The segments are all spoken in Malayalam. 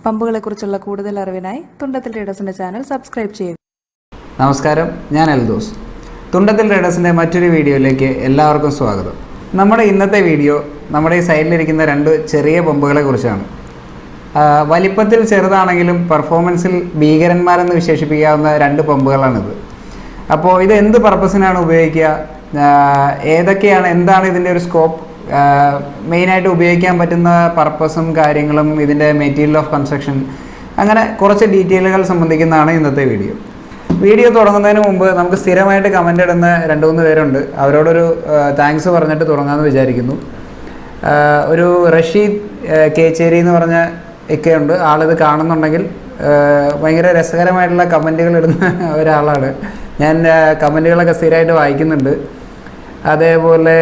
പമ്പുകളെക്കുറിച്ചുള്ള കൂടുതൽ അറിവിനായി തുണ്ടത്തിൽ ട്രേഡേഴ്സിൻ്റെ ചാനൽ സബ്സ്ക്രൈബ് ചെയ്യുക. നമസ്കാരം, ഞാൻ എൽദോസ്. തുണ്ടത്തിൽ ട്രേഡേഴ്സിൻ്റെ മറ്റൊരു വീഡിയോയിലേക്ക് എല്ലാവർക്കും സ്വാഗതം. നമ്മുടെ ഇന്നത്തെ വീഡിയോ നമ്മുടെ ഈ സൈഡിലിരിക്കുന്ന രണ്ട് ചെറിയ പമ്പുകളെ കുറിച്ചാണ്. വലിപ്പത്തിൽ ചെറുതാണെങ്കിലും പെർഫോമൻസിൽ ഭീകരന്മാരെന്ന് വിശേഷിപ്പിക്കാവുന്ന രണ്ട് പമ്പുകളാണിത്. അപ്പോൾ ഇത് എന്ത് പർപ്പസിനാണ് ഉപയോഗിക്കുക, എന്താണ് ഇതിൻ്റെ ഒരു സ്കോപ്പ്, മെയിനായിട്ട് ഉപയോഗിക്കാൻ പറ്റുന്ന പർപ്പസും കാര്യങ്ങളും, ഇതിൻ്റെ മെറ്റീരിയൽ ഓഫ് കൺസ്ട്രക്ഷൻ, അങ്ങനെ കുറച്ച് ഡീറ്റെയിലുകൾ സംബന്ധിക്കുന്നതാണ് ഇന്നത്തെ വീഡിയോ. വീഡിയോ തുടങ്ങുന്നതിന് മുമ്പ് നമുക്ക് സ്ഥിരമായിട്ട് കമൻ്റ് ഇടുന്ന 2-3 പേരുണ്ട്. അവരോടൊരു താങ്ക്സ് പറഞ്ഞിട്ട് തുടങ്ങാമെന്ന് വിചാരിക്കുന്നു. ഒരു റഷീദ് കേച്ചേരി എന്ന് പറഞ്ഞ ഒക്കെയുണ്ട്. ആളിത് കാണുന്നുണ്ടെങ്കിൽ ഭയങ്കര രസകരമായിട്ടുള്ള കമൻറ്റുകൾ ഇടുന്ന ഒരാളാണ്. ഞാൻ കമൻറ്റുകളൊക്കെ സ്ഥിരമായിട്ട് വായിക്കുന്നുണ്ട്. അതേപോലെ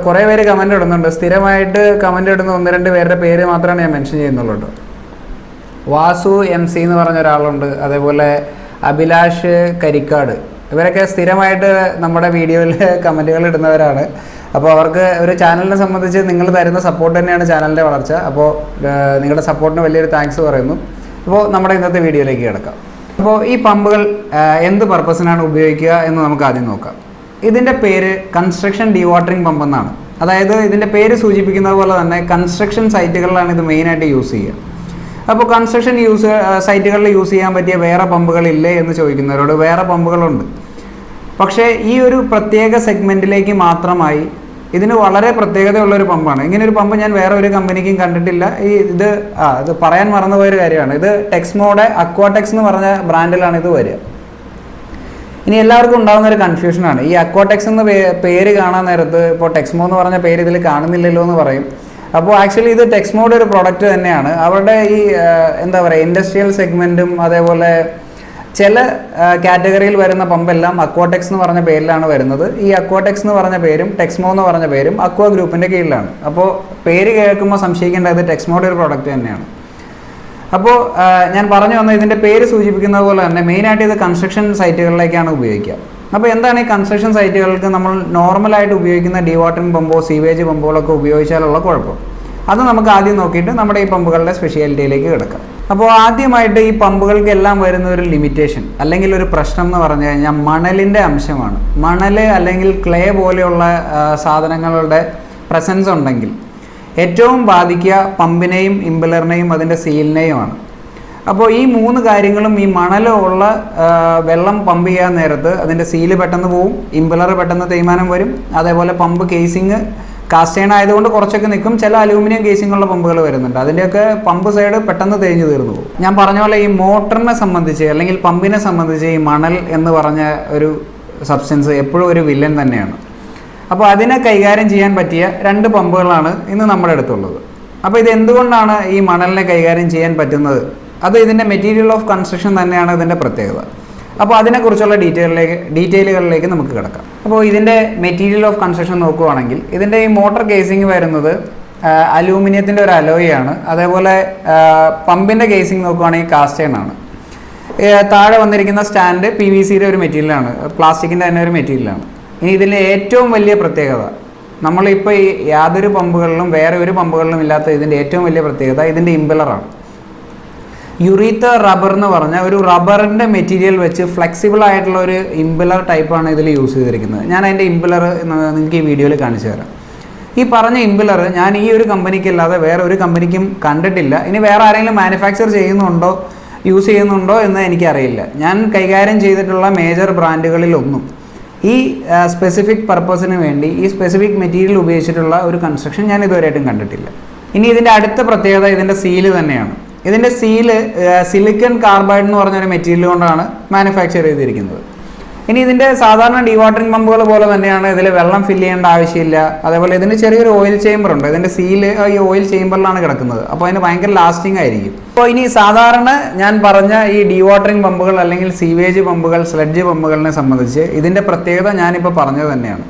കുറേ പേര് കമൻ്റ് ഇടുന്നുണ്ട്. സ്ഥിരമായിട്ട് കമൻ്റ് ഇടുന്ന 1-2 പേരുടെ പേര് മാത്രമാണ് ഞാൻ മെൻഷൻ ചെയ്യുന്നുള്ളൂ കേട്ടോ. വാസു MC എന്ന് പറഞ്ഞ ഒരാളുണ്ട്. അതേപോലെ അഭിലാഷ് കരിക്കാട്. ഇവരൊക്കെ സ്ഥിരമായിട്ട് നമ്മുടെ വീഡിയോയിൽ കമൻറ്റുകൾ ഇടുന്നവരാണ്. അപ്പോൾ അവർക്ക് ഒരു ചാനലിനെ സംബന്ധിച്ച് നിങ്ങൾ തരുന്ന സപ്പോർട്ട് തന്നെയാണ് ചാനലിൻ്റെ വളർച്ച. അപ്പോൾ നിങ്ങളുടെ സപ്പോർട്ടിന് വലിയൊരു താങ്ക്സ് പറയുന്നു. അപ്പോൾ നമ്മുടെ ഇന്നത്തെ വീഡിയോയിലേക്ക് കിടക്കാം. അപ്പോൾ ഈ പമ്പുകൾ എന്ത് പർപ്പസിനാണ് ഉപയോഗിക്കുക എന്ന് നമുക്ക് ആദ്യം നോക്കാം. ഇതിൻ്റെ പേര് കൺസ്ട്രക്ഷൻ ഡീവാട്ടറിംഗ് പമ്പ് എന്നാണ്. അതായത് ഇതിൻ്റെ പേര് സൂചിപ്പിക്കുന്നത് പോലെ തന്നെ കൺസ്ട്രക്ഷൻ സൈറ്റുകളിലാണ് ഇത് മെയിനായിട്ട് യൂസ് ചെയ്യുക. അപ്പോൾ കൺസ്ട്രക്ഷൻ സൈറ്റുകളിൽ യൂസ് ചെയ്യാൻ പറ്റിയ വേറെ പമ്പുകളില്ലേ എന്ന് ചോദിക്കുന്നവരോട് വേറെ പമ്പുകളുണ്ട്. പക്ഷേ ഈ ഒരു പ്രത്യേക സെഗ്മെൻറ്റിലേക്ക് മാത്രമായി ഇതിന് വളരെ പ്രത്യേകതയുള്ളൊരു പമ്പാണ്. ഇങ്ങനൊരു പമ്പ് ഞാൻ വേറെ ഒരു കമ്പനിക്കും കണ്ടിട്ടില്ല. ഇത് പറയാൻ മറന്നുപോയൊരു കാര്യമാണ്. ഇത് ടെക്സ്മോയുടെ അക്വാടെക്സ് എന്ന് പറഞ്ഞ ബ്രാൻഡിലാണ് ഇത് വരിക. ഇനി എല്ലാവർക്കും ഉണ്ടാകുന്ന ഒരു കൺഫ്യൂഷനാണ്. ഈ അക്വാടെക്സ് എന്ന പേര് കാണാൻ നേരത്ത് ഇപ്പോൾ ടെക്സ്മോ എന്ന് പറഞ്ഞ പേര് ഇതിൽ കാണുന്നില്ലല്ലോ എന്ന് പറയും. അപ്പോൾ ആക്ച്വലി ഇത് ടെക്സ്മോയുടെ ഒരു പ്രൊഡക്റ്റ് തന്നെയാണ്. അവരുടെ ഈ ഇൻഡസ്ട്രിയൽ സെഗ്മെൻറ്റും അതേപോലെ ചില കാറ്റഗറിയിൽ വരുന്ന പമ്പെല്ലാം അക്വാടെക്സ് എന്ന് പറഞ്ഞ പേരിലാണ് വരുന്നത്. ഈ അക്വാടെക്സ് എന്ന് പറഞ്ഞ പേരും ടെക്സ്മോ എന്ന് പറഞ്ഞ പേരും അക്വാ ഗ്രൂപ്പിൻ്റെ കീഴിലാണ്. അപ്പോൾ പേര് കേൾക്കുമ്പോൾ സംശയിക്കേണ്ടത് ടെക്സ്മോയുടെ ഒരു പ്രൊഡക്റ്റ് തന്നെയാണ്. അപ്പോൾ ഞാൻ പറഞ്ഞു വന്ന ഇതിൻ്റെ പേര് സൂചിപ്പിക്കുന്നത് പോലെ തന്നെ മെയിനായിട്ട് ഇത് കൺസ്ട്രക്ഷൻ സൈറ്റുകളിലേക്കാണ് ഉപയോഗിക്കുക. അപ്പോൾ എന്താണ് ഈ കൺസ്ട്രക്ഷൻ സൈറ്റുകൾക്ക് നമ്മൾ നോർമലായിട്ട് ഉപയോഗിക്കുന്ന ഡീവാട്ടറിംഗ് പമ്പോ സീവേജ് പമ്പുകളൊക്കെ ഉപയോഗിച്ചാലുള്ള കുഴപ്പം, അത് നമുക്ക് ആദ്യം നോക്കിയിട്ട് നമ്മുടെ ഈ പമ്പുകളുടെ സ്പെഷ്യാലിറ്റിയിലേക്ക് കിടക്കാം. അപ്പോൾ ആദ്യമായിട്ട് ഈ പമ്പുകൾക്കെല്ലാം വരുന്ന ഒരു ലിമിറ്റേഷൻ അല്ലെങ്കിൽ ഒരു പ്രശ്നം എന്ന് പറഞ്ഞു കഴിഞ്ഞാൽ മണലിൻ്റെ അംശമാണ്. മണൽ അല്ലെങ്കിൽ ക്ലേ പോലെയുള്ള സാധനങ്ങളുടെ പ്രസൻസ് ഉണ്ടെങ്കിൽ ഏറ്റവും ബാധിക്കുക പമ്പിനെയും ഇംപെല്ലറിനെയും അതിൻ്റെ സീലിനെയുമാണ്. അപ്പോൾ ഈ 3 കാര്യങ്ങളും, ഈ മണലുള്ള വെള്ളം പമ്പ് ചെയ്യാൻ നേരത്ത് അതിൻ്റെ സീല് പെട്ടെന്ന് പോവും, ഇംപെല്ലർ പെട്ടെന്ന് തേയ്മാനം വരും, അതേപോലെ പമ്പ് കേസിങ് കാസ്റ്റേൺ ആയതുകൊണ്ട് കുറച്ചൊക്കെ നിൽക്കും. ചില അലൂമിനിയം കേസിങ്ങുള്ള പമ്പുകൾ വരുന്നുണ്ട്, അതിൻ്റെയൊക്കെ പമ്പ് സൈഡ് പെട്ടെന്ന് തേഞ്ഞ് തീർന്നു പോകും. ഞാൻ പറഞ്ഞ പോലെ ഈ മോട്ടറിനെ സംബന്ധിച്ച് അല്ലെങ്കിൽ പമ്പിനെ സംബന്ധിച്ച് ഈ മണൽ എന്ന് പറഞ്ഞ ഒരു സബ്സ്റ്റൻസ് എപ്പോഴും ഒരു വില്ലൻ തന്നെയാണ്. അപ്പോൾ അതിനെ കൈകാര്യം ചെയ്യാൻ പറ്റിയ 2 പമ്പുകളാണ് ഇന്ന് നമ്മുടെ അടുത്തുള്ളത്. അപ്പോൾ ഇത് എന്തുകൊണ്ടാണ് ഈ മണലിനെ കൈകാര്യം ചെയ്യാൻ പറ്റുന്നത്? അത് ഇതിൻ്റെ മെറ്റീരിയൽ ഓഫ് കൺസ്ട്രക്ഷൻ തന്നെയാണ് ഇതിൻ്റെ പ്രത്യേകത. അപ്പോൾ അതിനെക്കുറിച്ചുള്ള ഡീറ്റെയിലുകളിലേക്ക് നമുക്ക് കിടക്കാം. അപ്പോൾ ഇതിൻ്റെ മെറ്റീരിയൽ ഓഫ് കൺസ്ട്രക്ഷൻ നോക്കുകയാണെങ്കിൽ ഇതിൻ്റെ ഈ മോട്ടർ കേസിങ് വരുന്നത് അലൂമിനിയത്തിൻ്റെ ഒരു അലോയാണ്. അതേപോലെ പമ്പിൻ്റെ കേസിങ് നോക്കുകയാണെങ്കിൽ കാസ്റ്റേൺ ആണ്. താഴെ വന്നിരിക്കുന്ന സ്റ്റാൻഡ് PVCയുടെ ഒരു മെറ്റീരിയലാണ്, പ്ലാസ്റ്റിക്കിൻ്റെ തന്നെ ഒരു മെറ്റീരിയലാണ്. ഇനി ഇതിൻ്റെ ഏറ്റവും വലിയ പ്രത്യേകത, നമ്മളിപ്പോൾ ഈ യാതൊരു പമ്പുകളിലും വേറെ ഒരു പമ്പുകളിലും ഇല്ലാത്ത ഇതിൻ്റെ ഏറ്റവും വലിയ പ്രത്യേകത ഇതിൻ്റെ ഇംപെല്ലറാണ്. യുറീത്ത റബ്ബർ എന്ന് പറഞ്ഞ ഒരു റബ്ബറിൻ്റെ മെറ്റീരിയൽ വെച്ച് ഫ്ലെക്സിബിൾ ആയിട്ടുള്ള ഒരു ഇംപെല്ലർ ടൈപ്പാണ് ഇതിൽ യൂസ് ചെയ്തിരിക്കുന്നത്. ഞാൻ അതിൻ്റെ ഇംപെല്ലർ നിങ്ങൾക്ക് ഈ വീഡിയോയിൽ കാണിച്ചു തരാം. ഈ പറഞ്ഞ ഇംപെല്ലർ ഞാൻ ഈ ഒരു കമ്പനിക്കല്ലാതെ വേറെ ഒരു കമ്പനിക്കും കണ്ടിട്ടില്ല. ഇനി വേറെ ആരെങ്കിലും മാനുഫാക്ചർ ചെയ്യുന്നുണ്ടോ, യൂസ് ചെയ്യുന്നുണ്ടോ എന്ന് എനിക്കറിയില്ല. ഞാൻ കൈകാര്യം ചെയ്തിട്ടുള്ള മേജർ ബ്രാൻഡുകളിലൊന്നും ഈ സ്പെസിഫിക് പർപ്പസിന് വേണ്ടി ഈ സ്പെസിഫിക് മെറ്റീരിയൽ ഉപയോഗിച്ചിട്ടുള്ള ഒരു കൺസ്ട്രക്ഷൻ ഞാൻ ഇതുവരെയായിട്ടും കണ്ടിട്ടില്ല. ഇനി ഇതിൻ്റെ അടുത്ത പ്രത്യേകത ഇതിൻ്റെ സീല് തന്നെയാണ്. ഇതിൻ്റെ സീല് സിലിക്കൺ കാർബൈഡ് എന്ന് പറഞ്ഞൊരു മെറ്റീരിയൽ കൊണ്ടാണ് മാനുഫാക്ചർ ചെയ്തിരിക്കുന്നത്. ഇനി ഇതിൻ്റെ സാധാരണ ഡീവാട്ടറിംഗ് പമ്പുകൾ പോലെ തന്നെയാണ്. ഇതിൽ വെള്ളം ഫില്ല് ചെയ്യേണ്ട ആവശ്യമില്ല. അതേപോലെ ഇതിന് ചെറിയൊരു ഓയിൽ ചേമ്പർ ഉണ്ട്. ഇതിൻ്റെ സീല് ഈ ഓയിൽ ചേമ്പറിലാണ് കിടക്കുന്നത്. അപ്പോൾ അതിന് ഭയങ്കര ലാസ്റ്റിംഗ് ആയിരിക്കും. അപ്പോൾ ഇനി സാധാരണ ഞാൻ പറഞ്ഞ ഈ ഡീവാട്ടറിംഗ് പമ്പുകൾ അല്ലെങ്കിൽ സീവേജ് പമ്പുകൾ, സ്ലഡ്ജ് പമ്പുകളിനെ സംബന്ധിച്ച് ഇതിൻ്റെ പ്രത്യേകത ഞാനിപ്പോൾ പറഞ്ഞത് തന്നെയാണ്.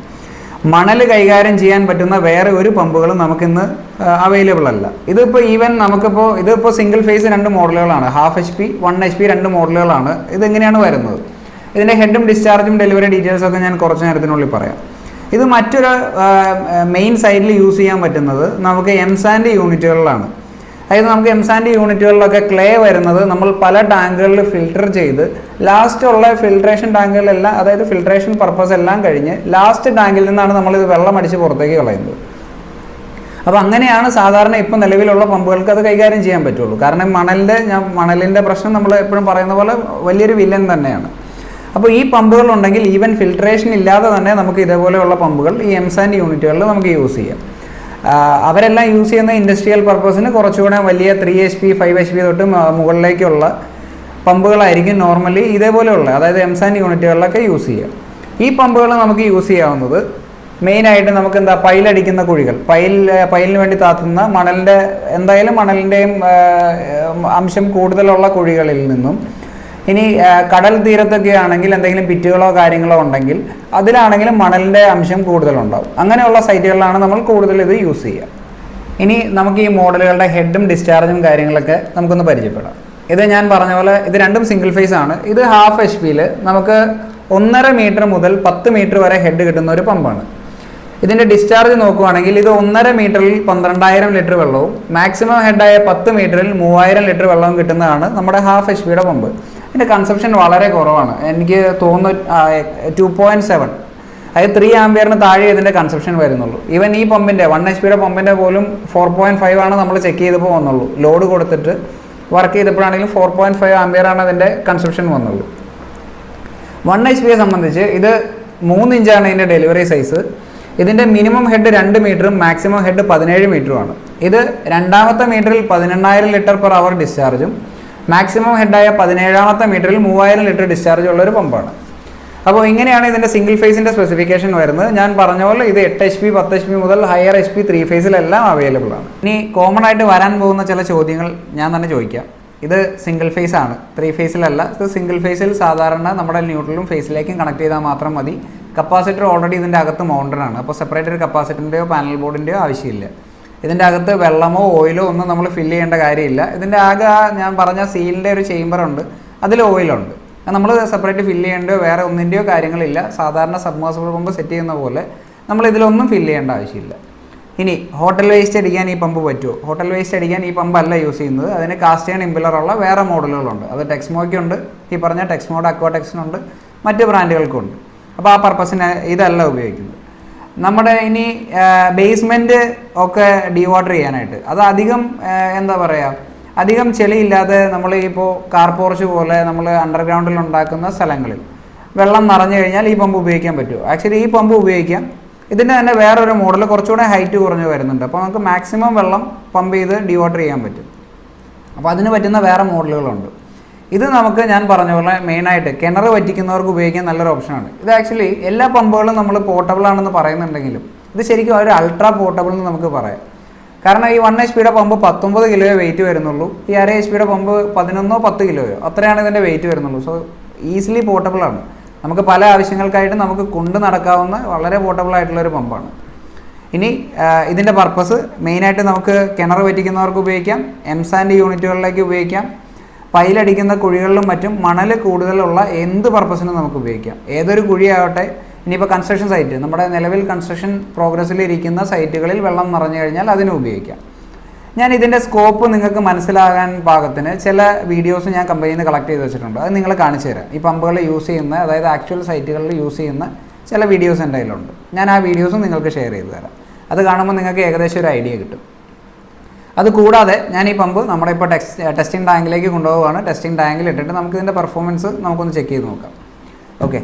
മണൽ കൈകാര്യം ചെയ്യാൻ പറ്റുന്ന വേറെ ഒരു പമ്പുകളും നമുക്കിന്ന് അവൈലബിൾ അല്ല. ഇതിപ്പോൾ ഇതിപ്പോൾ സിംഗിൾ ഫേസ് 2 മോഡലുകളാണ്. 1/2 HP 1 HP 2 മോഡലുകളാണ്. ഇതെങ്ങനെയാണ് വരുന്നത്? ഇതിൻ്റെ ഹെഡും ഡിസ്ചാർജും ഡെലിവറി ഡീറ്റെയിൽസൊക്കെ ഞാൻ കുറച്ച് നേരത്തിനുള്ളിൽ പറയാം. ഇത് മറ്റൊരു മെയിൻ സൈഡിൽ യൂസ് ചെയ്യാൻ പറ്റുന്നത് നമുക്ക് Msand യൂണിറ്റുകളിലാണ്. അതായത് നമുക്ക് എംസാൻഡ് യൂണിറ്റുകളിലൊക്കെ ക്ലേ വരുന്നത് നമ്മൾ പല ടാങ്കുകളിൽ ഫിൽട്ടർ ചെയ്ത് ലാസ്റ്റ് ഉള്ള ഫിൽട്രേഷൻ ടാങ്കുകളെല്ലാം, അതായത് ഫിൽട്രേഷൻ പർപ്പസ് എല്ലാം കഴിഞ്ഞ് ലാസ്റ്റ് ടാങ്കിൽ നിന്നാണ് നമ്മളിത് വെള്ളം അടിച്ച് പുറത്തേക്ക് കളയുന്നത്. അപ്പോൾ അങ്ങനെയാണ് സാധാരണ ഇപ്പോൾ നിലവിലുള്ള പമ്പുകൾക്ക് അത് കൈകാര്യം ചെയ്യാൻ പറ്റുള്ളൂ. കാരണം മണലിൻ്റെ പ്രശ്നം നമ്മൾ എപ്പോഴും പറയുന്ന പോലെ വലിയൊരു വില്ലൻ തന്നെയാണ്. അപ്പോൾ ഈ പമ്പുകൾ ഉണ്ടെങ്കിൽ ഈവൻ ഫിൽട്രേഷൻ ഇല്ലാതെ തന്നെ നമുക്ക് ഇതേപോലെയുള്ള പമ്പുകൾ ഈ എംസാൻഡ് യൂണിറ്റുകളിൽ നമുക്ക് യൂസ് ചെയ്യാം. അവരെല്ലാം യൂസ് ചെയ്യുന്ന ഇൻഡസ്ട്രിയൽ പർപ്പസിന് കുറച്ചുകൂടെ വലിയ 3 HP 5 HP തൊട്ട് മുകളിലേക്കുള്ള പമ്പുകളായിരിക്കും നോർമലി ഇതേപോലെയുള്ള, അതായത് എംസാൻഡ് യൂണിറ്റുകളിലൊക്കെ യൂസ് ചെയ്യുക. ഈ പമ്പുകൾ നമുക്ക് യൂസ് ചെയ്യാവുന്നത് മെയിനായിട്ട് നമുക്ക് പൈലടിക്കുന്ന കുഴികൾ, പൈലിന് വേണ്ടി താത്തുന്ന മണലിൻ്റെയും അംശം കൂടുതലുള്ള കുഴികളിൽ നിന്നും, ഇനി കടൽ തീരത്തൊക്കെ ആണെങ്കിൽ എന്തെങ്കിലും പിറ്റുകളോ കാര്യങ്ങളോ ഉണ്ടെങ്കിൽ അതിലാണെങ്കിലും മണലിൻ്റെ അംശം കൂടുതലുണ്ടാവും. അങ്ങനെയുള്ള സൈറ്റുകളിലാണ് നമ്മൾ കൂടുതൽ ഇത് യൂസ് ചെയ്യുക. ഇനി നമുക്ക് ഈ മോഡലുകളുടെ ഹെഡും ഡിസ്ചാർജും കാര്യങ്ങളൊക്കെ നമുക്കൊന്ന് പരിചയപ്പെടാം. ഇത് ഞാൻ പറഞ്ഞ പോലെ ഇത് രണ്ടും സിംഗിൾ ഫേസ് ആണ്. ഇത് 1/2 HP നമുക്ക് 1.5 മീറ്റർ മുതൽ 10 മീറ്റർ വരെ ഹെഡ് കിട്ടുന്ന ഒരു പമ്പാണ്. ഇതിൻ്റെ ഡിസ്ചാർജ് നോക്കുകയാണെങ്കിൽ ഇത് 1.5 മീറ്ററിൽ 12,000 ലിറ്റർ വെള്ളവും മാക്സിമം ഹെഡായ 10 മീറ്ററിൽ 3,000 ലിറ്റർ വെള്ളവും കിട്ടുന്നതാണ് നമ്മുടെ 1/2 HP പമ്പ്. ഇതിൻ്റെ കൺസപ്ഷൻ വളരെ കുറവാണ്. എനിക്ക് തോന്നുന്നു 2.7, അതായത് 3 ആംപിയറിന് താഴെ ഇതിൻ്റെ കൺസപ്ഷൻ വരുന്നുള്ളൂ. ഈവൻ ഈ പമ്പിൻ്റെ 1 HP പമ്പിൻ്റെ പോലും 4.5 ആണ് നമ്മൾ ചെക്ക് ചെയ്തപ്പോൾ വന്നുള്ളൂ. ലോഡ് കൊടുത്തിട്ട് വർക്ക് ചെയ്തപ്പോഴാണെങ്കിലും 4.5 ആംപിയറാണ് അതിൻ്റെ കൺസപ്ഷൻ വന്നുള്ളൂ. 1 HP സംബന്ധിച്ച് ഇത് 3 ഇഞ്ചാണ് ഇതിൻ്റെ ഡെലിവറി സൈസ്. ഇതിൻ്റെ മിനിമം ഹെഡ് 2 മീറ്ററും മാക്സിമം ഹെഡ് 17 മീറ്ററുമാണ്. ഇത് രണ്ടാമത്തെ മീറ്ററിൽ 18,000 ലിറ്റർ പെർ അവർ ഡിസ്ചാർജും മാക്സിമം ഹെഡായ 17ാമത്തെ മീറ്ററിൽ 3,000 ലിറ്റർ ഡിസ്ചാർജ് ഉള്ളൊരു പമ്പാണ്. അപ്പോൾ ഇങ്ങനെയാണ് ഇതിൻ്റെ സിംഗിൾ ഫേസിൻ്റെ സ്പെസിഫിക്കേഷൻ വരുന്നത്. ഞാൻ പറഞ്ഞ പോലെ ഇത് 8 HP 10 HP മുതൽ ഹയർ HP 3 ഫേസിലെല്ലാം അവൈലബിൾ ആണ്. ഇനി കോമൺ ആയിട്ട് വരാൻ പോകുന്ന ചില ചോദ്യങ്ങൾ ഞാൻ തന്നെ ചോദിക്കാം. ഇത് സിംഗിൾ ഫേസ് ആണ്, 3 ഫേസിലല്ല. ഇത് സിംഗിൾ ഫേസിൽ സാധാരണ നമ്മുടെ ന്യൂട്രലും ഫേസിലേക്കും കണക്ട് ചെയ്താൽ മാത്രം മതി. കപ്പാസിറ്റർ ഓൾറെഡി ഇതിൻ്റെ അകത്ത് മൗണ്ടഡ് ആണ്. അപ്പോൾ സെപ്പറേറ്റ് ഒരു കപ്പാസിറ്ററിൻ്റെയോ പാനൽ ബോർഡിൻ്റെയോ ആവശ്യമില്ല. ഇതിൻ്റെ അകത്ത് വെള്ളമോ ഓയിലോ ഒന്നും നമ്മൾ ഫില്ല് ചെയ്യേണ്ട കാര്യമില്ല. ഇതിൻ്റെ ആകെ ഞാൻ പറഞ്ഞ സീലിൻ്റെ ഒരു ചേമ്പറുണ്ട്, അതിൽ ഓയിലുണ്ട്. നമ്മൾ സെപ്പറേറ്റ് ഫില്ല് ചെയ്യേണ്ടയോ വേറെ ഒന്നിൻ്റെയോ കാര്യങ്ങളില്ല. സാധാരണ സബ്മേഴ്സിബിൾ പമ്പ് സെറ്റ് ചെയ്യുന്ന പോലെ നമ്മൾ ഇതിലൊന്നും ഫില്ല് ചെയ്യേണ്ട ആവശ്യമില്ല. ഇനി ഹോട്ടൽ വേസ്റ്റ് അടിക്കാൻ ഈ പമ്പ് പറ്റുമോ? ഹോട്ടൽ വേസ്റ്റ് അടിക്കാൻ ഈ പമ്പ് അല്ല യൂസ് ചെയ്യുന്നത്. അതിന് കാസ്റ്റ് ആൻഡ് ഇമ്പിലറുള്ള വേറെ മോഡലുകളുണ്ട്. അത് ടെക്സ്മോയ്ക്കുണ്ട്, ഈ പറഞ്ഞ ടെക്സ്മോയുടെ അക്വാടെക്സിനുണ്ട്, മറ്റ് ബ്രാൻഡുകൾക്കുണ്ട്. അപ്പോൾ ആ പർപ്പസിന് ഇതല്ല ഉപയോഗിക്കുന്നത്. നമ്മുടെ ഇനി ബേസ്മെൻറ്റ് ഒക്കെ ഡീവാട്ടർ ചെയ്യാനായിട്ട് അത് അധികം അധികം ചെളിയില്ലാതെ നമ്മൾ ഇപ്പോൾ കാർ പോർച്ച് പോലെ നമ്മൾ അണ്ടർഗ്രൗണ്ടിൽ ഉണ്ടാക്കുന്ന സ്ഥലങ്ങളിൽ വെള്ളം നിറഞ്ഞു കഴിഞ്ഞാൽ ഈ പമ്പ് ഉപയോഗിക്കാൻ പറ്റുമോ? ആക്ച്വലി ഈ പമ്പ് ഉപയോഗിക്കാം. ഇതിൻ്റെ തന്നെ വേറൊരു മോഡൽ കുറച്ചുകൂടെ ഹൈറ്റ് കുറഞ്ഞ് വരുന്നുണ്ട്. അപ്പോൾ നമുക്ക് മാക്സിമം വെള്ളം പമ്പ് ചെയ്ത് ഡീവാട്ടർ ചെയ്യാൻ പറ്റും. അപ്പോൾ അതിന് പറ്റുന്ന വേറെ മോഡലുകളുണ്ട്. ഇത് നമുക്ക് ഞാൻ പറഞ്ഞ പോലെ മെയിനായിട്ട് കിണർ വറ്റിക്കുന്നവർക്ക് ഉപയോഗിക്കാൻ നല്ലൊരു ഓപ്ഷനാണ്. ഇത് ആക്ച്വലി എല്ലാ പമ്പുകളും നമ്മൾ പോർട്ടബിൾ ആണെന്ന് പറയുന്നുണ്ടെങ്കിലും ഇത് ശരിക്കും ഒരു അൾട്രാ പോർട്ടബിൾ എന്ന് നമുക്ക് പറയാം. കാരണം ഈ 1 HP പമ്പ് 19 കിലോയെ വെയിറ്റ് വരുന്നുള്ളൂ. ഈ 1/2 HP പമ്പ് 11 10 കിലോയോ അത്രയാണ് ഇതിൻ്റെ വെയിറ്റ് വരുന്നുള്ളൂ. സോ ഈസിലി പോർട്ടബിൾ ആണ്. നമുക്ക് പല ആവശ്യങ്ങൾക്കായിട്ട് നമുക്ക് കൊണ്ട് നടക്കാവുന്ന വളരെ പോർട്ടബിൾ ആയിട്ടുള്ളൊരു പമ്പാണ്. ഇനി ഇതിൻ്റെ പർപ്പസ് മെയിനായിട്ട് നമുക്ക് കിണർ വറ്റിക്കുന്നവർക്ക് ഉപയോഗിക്കാം, എംസാൻഡ് യൂണിറ്റുകളിലേക്ക് ഉപയോഗിക്കാം, പൈലടിക്കുന്ന കുഴികളിലും മറ്റും മണൽ കൂടുതലുള്ള എന്ത് പർപ്പസിനും നമുക്ക് ഉപയോഗിക്കാം. ഏതൊരു കുഴിയാവട്ടെ. ഇനിയിപ്പോൾ കൺസ്ട്രക്ഷൻ സൈറ്റ്, നമ്മുടെ നിലവിൽ കൺസ്ട്രക്ഷൻ പ്രോഗ്രസ്സിലിരിക്കുന്ന സൈറ്റുകളിൽ വെള്ളം നിറഞ്ഞു കഴിഞ്ഞാൽ അതിനും ഉപയോഗിക്കാം. ഞാൻ ഇതിൻ്റെ സ്കോപ്പ് നിങ്ങൾക്ക് മനസ്സിലാകാൻ പാകത്തിന് ചില വീഡിയോസ് ഞാൻ കമ്പനിയിൽ നിന്ന് കളക്ട് ചെയ്ത് വെച്ചിട്ടുണ്ട്. അത് നിങ്ങൾ കാണിച്ചു തരാം. ഈ പമ്പുകൾ യൂസ് ചെയ്യുന്ന, അതായത് ആക്ച്വൽ സൈറ്റുകളിൽ യൂസ് ചെയ്യുന്ന ചില വീഡിയോസ് എൻ്റെ കയ്യിലുണ്ട്. ഞാൻ ആ വീഡിയോസും നിങ്ങൾക്ക് ഷെയർ ചെയ്ത് തരാം. അത് കാണുമ്പോൾ നിങ്ങൾക്ക് ഏകദേശം ഒരു ഐഡിയ കിട്ടും. അതുകൂടാതെ ഞാൻ ഈ പമ്പ് നമ്മുടെ ഇപ്പോൾ ടെസ്റ്റിംഗ് ടാങ്കിലേക്ക് കൊണ്ടുപോവുകയാണ്. ടെസ്റ്റിംഗ് ടാങ്കിൽ ഇട്ടിട്ട് നമുക്ക് ഇതിൻ്റെ പെർഫോമൻസ് നമുക്കൊന്ന് ചെക്ക് ചെയ്ത് നോക്കാം. ഓക്കെ.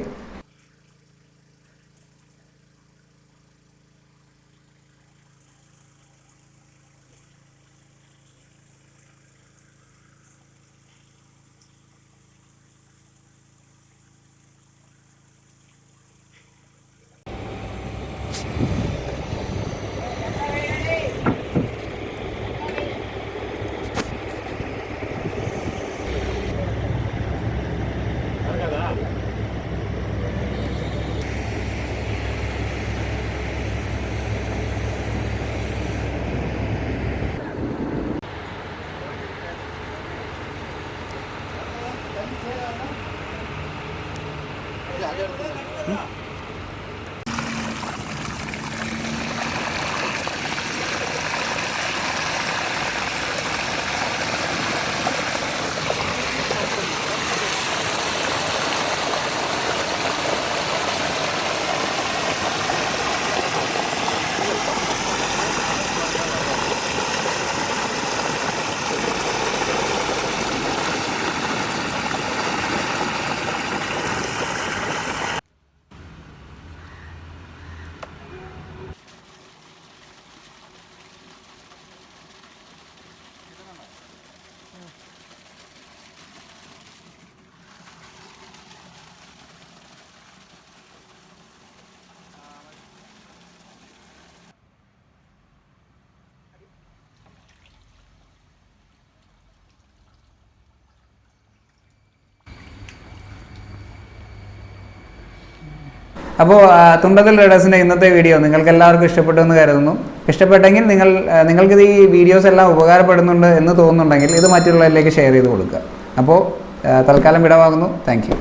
അപ്പോൾ തുണ്ടത്തിൽ ട്രേഡേഴ്സിൻ്റെ ഇന്നത്തെ വീഡിയോ നിങ്ങൾക്ക് എല്ലാവർക്കും ഇഷ്ടപ്പെട്ടു എന്ന് കരുതുന്നു. ഇഷ്ടപ്പെട്ടെങ്കിൽ നിങ്ങൾക്കിത് ഈ വീഡിയോസ് എല്ലാം ഉപകാരപ്പെടുന്നുണ്ട് എന്ന് തോന്നുന്നുണ്ടെങ്കിൽ ഇത് മറ്റുള്ളവരിലേക്ക് ഷെയർ ചെയ്ത് കൊടുക്കുക. അപ്പോൾ തൽക്കാലം വിടവാങ്ങുന്നു. Thank you.